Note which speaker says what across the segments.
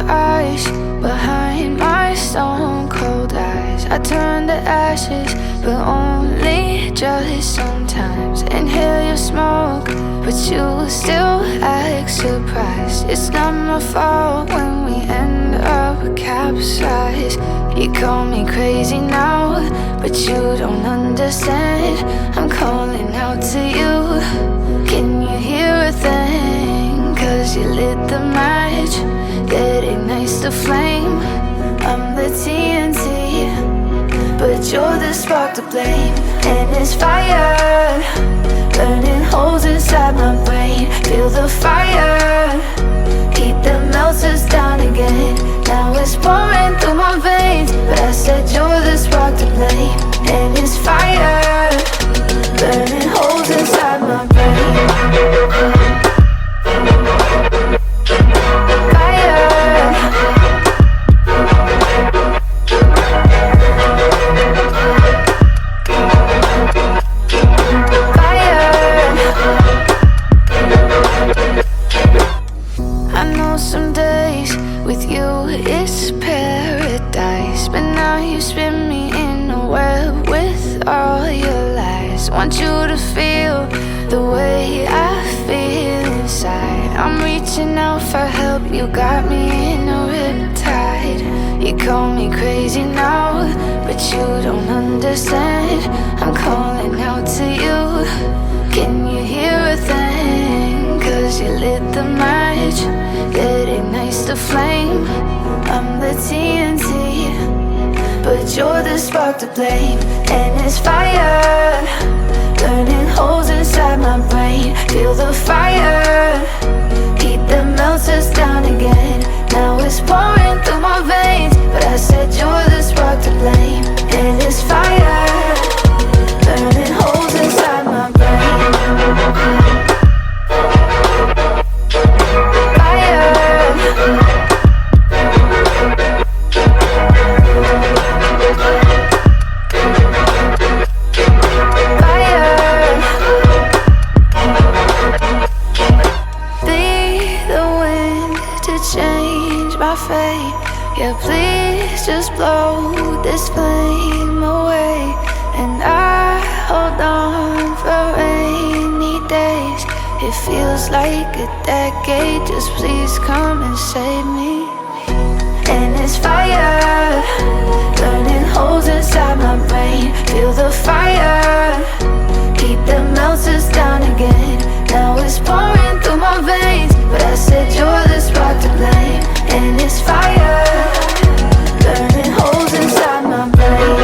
Speaker 1: eyes behind my stone cold eyes. I turn to ashes, but only just sometimes. Inhale your smoke, but you still act surprised. It's not my fault when we end up capsized. You call me crazy now, but you don't understand. I'm calling out to you. Can you hear a thing? 'Cause you lit the match that ignites the flame. I'm the TNT, but you're the spark to blame. And it's fire, burning holes inside my brain. Feel the fire, heat that melts us down again. Now it's pouring through my veins, but I said you're the spark to blame. And it's fire, burning holes inside my brain. Want you to feel the way I feel inside. I'm reaching out for help, you got me in a riptide. You call me crazy now, but you don't understand. I'm calling out to you. Can you hear a thing? 'Cause you lit the match that ignites the flame. I'm the TNT, but you're the spark to blame. And it's fire, burning holes inside my brain. Feel the fire, heat that melts us down again. Now it's pouring through my veins, but I said you're the spark to blame. And it's fire, burning holes inside my brain. Yeah, please just blow this flame away. And I hold on for rainy days. It feels like a decade, just please come and save me. And it's fire, burning holes inside my brain. Feel the fire, heat that melts us down again. Now it's pouring through my veins, but I said you're the spark to blame. And it's fire, burning holes inside my brain.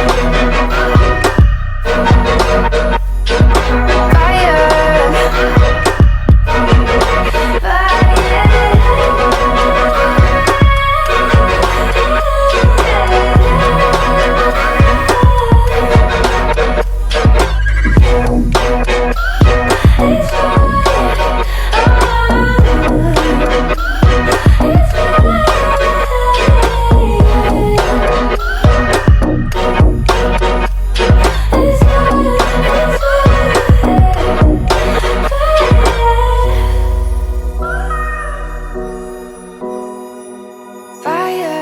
Speaker 1: Fire.